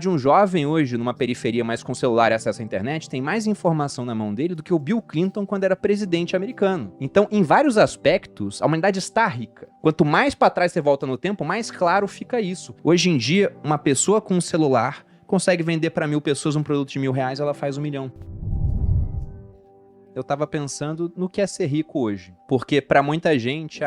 De um jovem hoje, numa periferia, mas com celular e acesso à internet, tem mais informação na mão dele do que o Bill Clinton quando era presidente americano. Então, em vários aspectos, a humanidade está rica. Quanto mais para trás você volta no tempo, mais claro fica isso. Hoje em dia, uma pessoa com um celular consegue vender para 1.000 pessoas um produto de R$1.000, ela faz 1 milhão. Eu tava pensando no que é ser rico hoje. Porque para muita gente,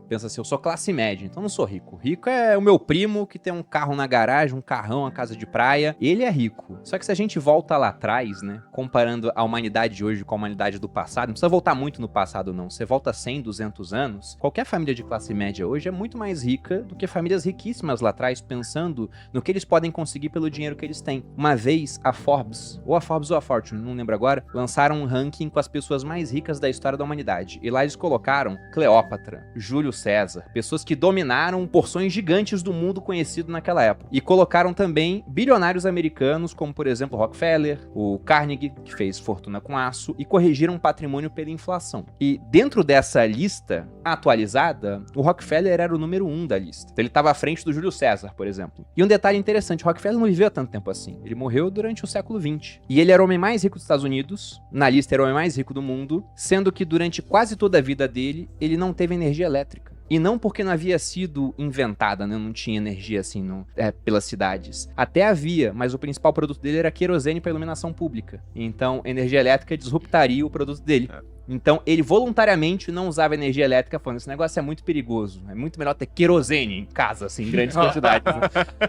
pensa assim, eu sou classe média, então não sou rico. Rico é o meu primo que tem um carro na garagem, um carrão, uma casa de praia. Ele é rico. Só que se a gente volta lá atrás, né, comparando a humanidade de hoje com a humanidade do passado, não precisa voltar muito no passado não, você volta 100, 200 anos, qualquer família de classe média hoje é muito mais rica do que famílias riquíssimas lá atrás, pensando no que eles podem conseguir pelo dinheiro que eles têm. Uma vez, a Forbes ou a Fortune, não lembro agora, lançaram um ranking com as pessoas mais ricas da história da humanidade. E lá eles colocaram Cleópatra, Júlio César, pessoas que dominaram porções gigantes do mundo conhecido naquela época. E colocaram também bilionários americanos, como por exemplo Rockefeller, o Carnegie, que fez fortuna com aço, e corrigiram o patrimônio pela inflação. E dentro dessa lista atualizada, o Rockefeller era o número 1 da lista. Então ele estava à frente do Júlio César, por exemplo. E um detalhe interessante, o Rockefeller não viveu há tanto tempo assim. Ele morreu durante o século XX. E ele era o homem mais rico dos Estados Unidos, na lista era o homem mais rico do mundo, sendo que durante quase toda a vida dele, ele não teve energia elétrica. E não porque não havia sido inventada, né? Não tinha energia assim pelas cidades. Até havia, mas o principal produto dele era querosene para iluminação pública. Então, energia elétrica disruptaria o produto dele. Então, ele voluntariamente não usava energia elétrica, falando, esse negócio é muito perigoso. É muito melhor ter querosene em casa, assim, em grandes quantidades.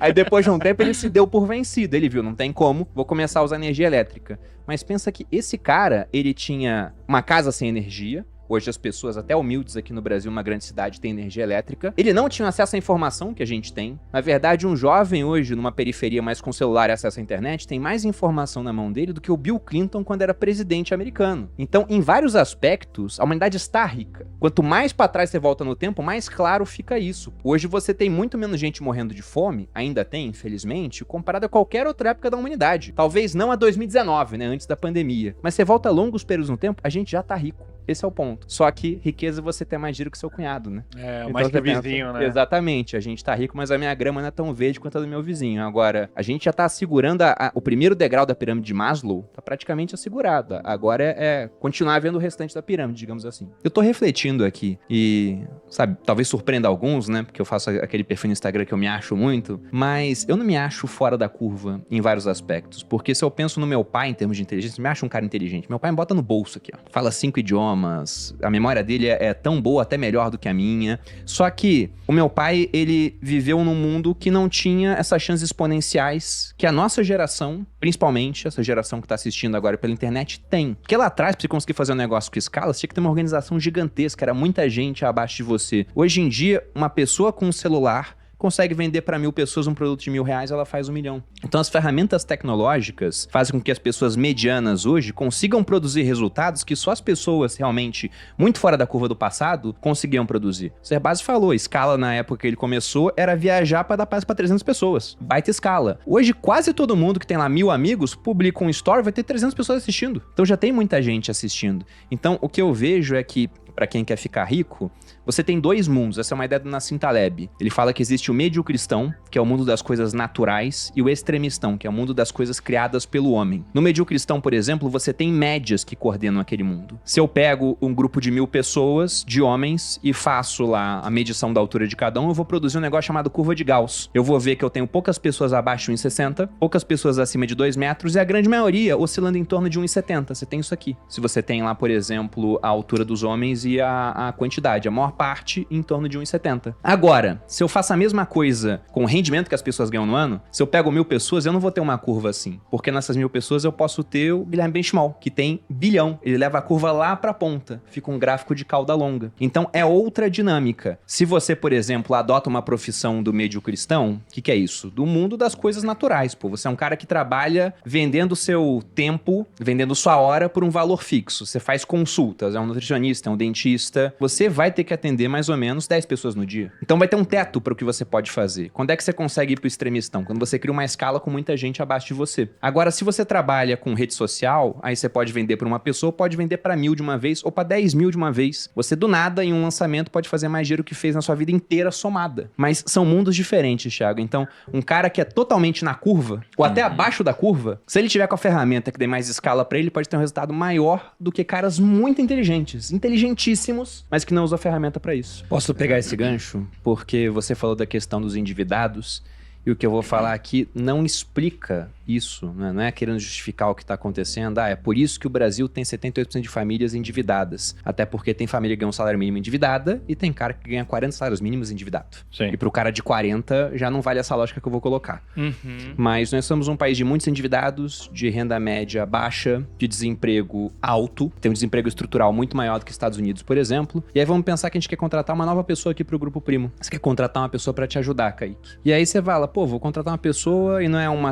Aí, depois de um tempo, ele se deu por vencido. Ele viu, não tem como, vou começar a usar energia elétrica. Mas pensa que esse cara, ele tinha uma casa sem energia. Hoje as pessoas, até humildes aqui no Brasil, uma grande cidade, têm energia elétrica. Ele não tinha acesso à informação que a gente tem. Na verdade, um jovem hoje, numa periferia, mas com celular e acesso à internet, tem mais informação na mão dele do que o Bill Clinton quando era presidente americano. Então, em vários aspectos, a humanidade está rica. Quanto mais para trás você volta no tempo, mais claro fica isso. Hoje você tem muito menos gente morrendo de fome, ainda tem, infelizmente, comparado a qualquer outra época da humanidade. Talvez não a 2019, né, antes da pandemia. Mas você volta longos períodos no tempo, a gente já tá rico. Esse é o ponto. Só que riqueza você tem mais dinheiro que seu cunhado, né? Então, mais que o vizinho, né? Exatamente. A gente tá rico, mas a minha grama não é tão verde quanto a do meu vizinho. Agora, a gente já tá assegurando o primeiro degrau da pirâmide de Maslow, tá praticamente assegurado. Agora é continuar vendo o restante da pirâmide, digamos assim. Eu tô refletindo aqui e, sabe, talvez surpreenda alguns, né? Porque eu faço aquele perfil no Instagram que eu me acho muito, mas eu não me acho fora da curva em vários aspectos. Porque se eu penso no meu pai em termos de inteligência, eu me acho um cara inteligente. Meu pai me bota no bolso aqui, ó. Fala 5 idiomas, a memória dele é tão boa, até melhor do que a minha. Só que o meu pai, ele viveu num mundo que não tinha essas chances exponenciais que a nossa geração, principalmente essa geração que tá assistindo agora pela internet, tem. Porque lá atrás, pra você conseguir fazer um negócio com escala, você tinha que ter uma organização gigantesca, era muita gente abaixo de você. Hoje em dia, uma pessoa com um celular consegue vender para 1.000 pessoas um produto de R$1.000, ela faz 1 milhão. Então as ferramentas tecnológicas fazem com que as pessoas medianas hoje consigam produzir resultados que só as pessoas realmente muito fora da curva do passado conseguiam produzir. O Serbasi falou, escala na época que ele começou era viajar para dar paz para 300 pessoas. Baita escala. Hoje quase todo mundo que tem lá 1.000 amigos publica um story, vai ter 300 pessoas assistindo. Então já tem muita gente assistindo. Então o que eu vejo é que para quem quer ficar rico, você tem 2 mundos. Essa é uma ideia do Nassim Taleb. Ele fala que existe o mediocristão, que é o mundo das coisas naturais, e o extremistão, que é o mundo das coisas criadas pelo homem. No mediocristão, por exemplo, você tem médias que coordenam aquele mundo. Se eu pego um grupo de 1.000 pessoas, de homens, e faço lá a medição da altura de cada um, eu vou produzir um negócio chamado curva de Gauss. Eu vou ver que eu tenho poucas pessoas abaixo de 1,60, poucas pessoas acima de 2 metros, e a grande maioria oscilando em torno de 1,70. Você tem isso aqui. Se você tem lá, por exemplo, a altura dos homens e a quantidade, a maior parte em torno de 1,70. Agora, se eu faço a mesma coisa com o rendimento que as pessoas ganham no ano, se eu pego 1.000 pessoas, eu não vou ter uma curva assim, porque nessas 1.000 pessoas eu posso ter o Guilherme Benchimol, que tem bilhão. Ele leva a curva lá pra ponta, fica um gráfico de cauda longa. Então é outra dinâmica. Se você, por exemplo, adota uma profissão do meio cristão, o que é isso? Do mundo das coisas naturais, pô. Você é um cara que trabalha vendendo seu tempo, vendendo sua hora por um valor fixo. Você faz consultas, é um nutricionista, é um dentista, dentista, você vai ter que atender mais ou menos 10 pessoas no dia. Então vai ter um teto para o que você pode fazer. Quando é que você consegue ir pro extremistão? Quando você cria uma escala com muita gente abaixo de você. Agora, se você trabalha com rede social, aí você pode vender para uma pessoa, pode vender para 1.000 de uma vez ou para 10.000 de uma vez. Você do nada, em um lançamento, pode fazer mais dinheiro que fez na sua vida inteira somada. Mas são mundos diferentes, Thiago. Então, um cara que é totalmente na curva, ou até abaixo da curva, se ele tiver com a ferramenta que dê mais escala para ele, pode ter um resultado maior do que caras muito inteligentes, inteligentíssimos, mas que não usam a ferramenta para isso. Posso pegar esse gancho? Porque você falou da questão dos endividados, e o que eu vou falar aqui não explica isso, né? Não é querendo justificar o que está acontecendo. É por isso que o Brasil tem 78% de famílias endividadas. Até porque tem família que ganha um salário mínimo endividada e tem cara que ganha 40 salários mínimos endividado. Sim. E pro cara de 40 já não vale essa lógica que eu vou colocar. Mas nós somos um país de muitos endividados, de renda média baixa, de desemprego alto. Tem um desemprego estrutural muito maior do que Estados Unidos, por exemplo. E aí vamos pensar que a gente quer contratar uma nova pessoa aqui pro Grupo Primo. Você quer contratar uma pessoa para te ajudar, Kaique. E aí você fala, pô, vou contratar uma pessoa e não é um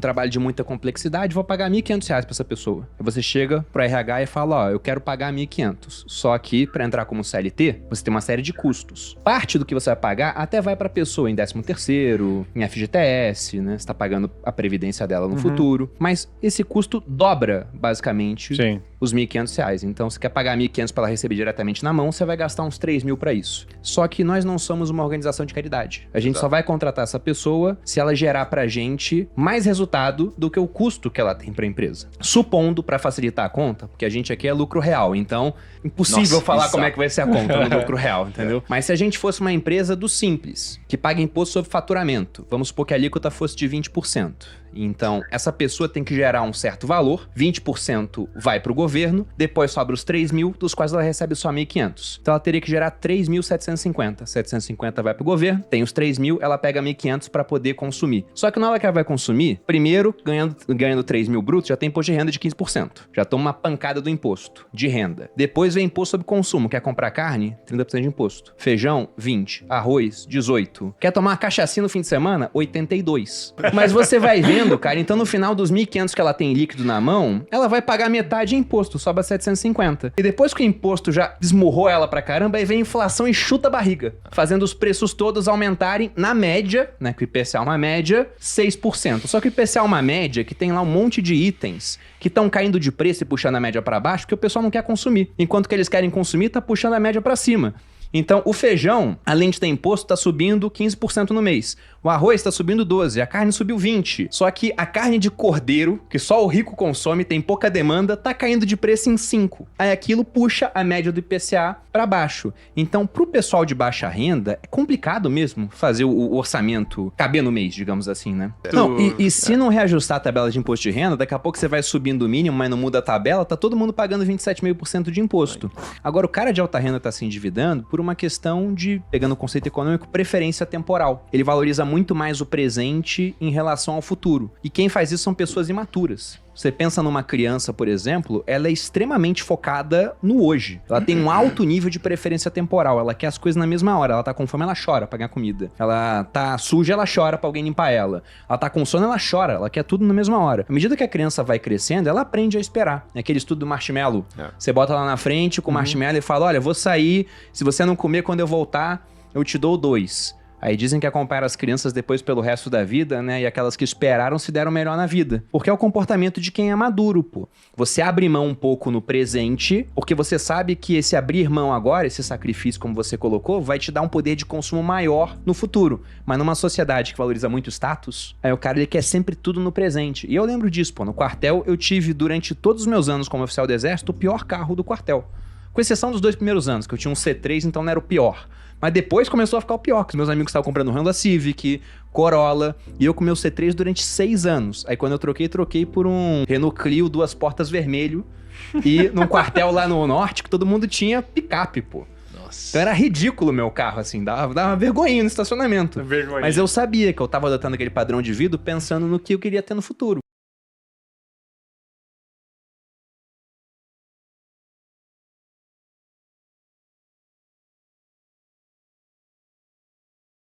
trabalho de muita complexidade, vou pagar R$1.500 pra essa pessoa. Aí você chega pro RH e fala, eu quero pagar R$1.500. Só que pra entrar como CLT, você tem uma série de custos. Parte do que você vai pagar até vai pra pessoa em 13º, em FGTS, né? Você tá pagando a previdência dela no futuro. Mas esse custo dobra, basicamente, os R$1.500. Então, se quer pagar R$1.500 pra ela receber diretamente na mão, você vai gastar uns 3.000 pra isso. Só que nós não somos uma organização de caridade. A gente só vai contratar essa pessoa se ela gerar pra gente mais resultado do que o custo que ela tem pra empresa. Supondo, pra facilitar a conta, porque a gente aqui é lucro real, então impossível falar como é que vai ser a conta no lucro real, entendeu? Mas se a gente fosse uma empresa do Simples, que paga imposto sobre faturamento, vamos supor que a alíquota fosse de 20%. Então, essa pessoa tem que gerar um certo valor, 20% vai pro governo, depois sobra os 3.000, dos quais ela recebe só 1.500. Então, ela teria que gerar 3.750. 750 vai pro governo, tem os 3.000, ela pega 1.500 para poder consumir. Só que na hora que ela vai consumir, primeiro, ganhando 3.000 brutos, já tem imposto de renda de 15%. Já toma uma pancada do imposto de renda. Depois vem imposto sobre consumo. Quer comprar carne? 30% de imposto. Feijão? 20%. Arroz? 18%. Quer tomar uma cachaçinha no fim de semana? 82%. Mas você vai vendo, cara, então no final dos 1.500 que ela tem líquido na mão, ela vai pagar metade em imposto, sobra 750. E depois que o imposto já desmurrou ela pra caramba, aí vem a inflação e chuta a barriga, fazendo os preços todos aumentarem na média, né, que o IPCA é uma média, 6%. Só que o IPCA é uma média que tem lá um monte de itens que estão caindo de preço e puxando a média pra baixo, porque o pessoal não quer consumir. Enquanto que eles querem consumir, tá puxando a média pra cima. Então, o feijão, além de ter imposto, tá subindo 15% no mês. O arroz tá subindo 12%, a carne subiu 20%. Só que a carne de cordeiro, que só o rico consome, tem pouca demanda, tá caindo de preço em 5%. Aí aquilo puxa a média do IPCA para baixo. Então, pro pessoal de baixa renda, é complicado mesmo fazer o orçamento caber no mês, digamos assim, né? Não, e se não reajustar a tabela de imposto de renda, daqui a pouco você vai subindo o mínimo, mas não muda a tabela, tá todo mundo pagando 27,5% de imposto. Agora, o cara de alta renda tá se endividando por uma questão de, pegando o conceito econômico, preferência temporal. Ele valoriza muito mais o presente em relação ao futuro. E quem faz isso são pessoas imaturas. Você pensa numa criança, por exemplo, ela é extremamente focada no hoje. Ela tem um alto nível de preferência temporal. Ela quer as coisas na mesma hora. Ela tá com fome, ela chora pra ganhar comida. Ela tá suja, ela chora pra alguém limpar ela. Ela tá com sono, ela chora. Ela quer tudo na mesma hora. À medida que a criança vai crescendo, ela aprende a esperar. É aquele estudo do marshmallow. Você bota lá na frente com o marshmallow e fala, olha, vou sair, se você não comer quando eu voltar, eu te dou 2. Aí dizem que acompanham as crianças depois pelo resto da vida, né? E aquelas que esperaram se deram melhor na vida. Porque é o comportamento de quem é maduro, pô. Você abre mão um pouco no presente, porque você sabe que esse abrir mão agora, esse sacrifício, como você colocou, vai te dar um poder de consumo maior no futuro. Mas numa sociedade que valoriza muito status, aí o cara ele quer sempre tudo no presente. E eu lembro disso, pô. No quartel, eu tive, durante todos os meus anos como oficial do Exército, o pior carro do quartel. Com exceção dos 2 primeiros anos, que eu tinha um C3, então não era o pior. Mas depois começou a ficar o pior, que os meus amigos estavam comprando Honda Civic, Corolla, e eu com meu C3 durante 6 anos. Aí quando eu troquei por um Renault Clio 2 portas vermelho, e num quartel lá no norte que todo mundo tinha picape, pô. Nossa. Então era ridículo o meu carro, assim, dava uma vergonhinha no estacionamento. Mas eu sabia que eu tava adotando aquele padrão de vida pensando no que eu queria ter no futuro.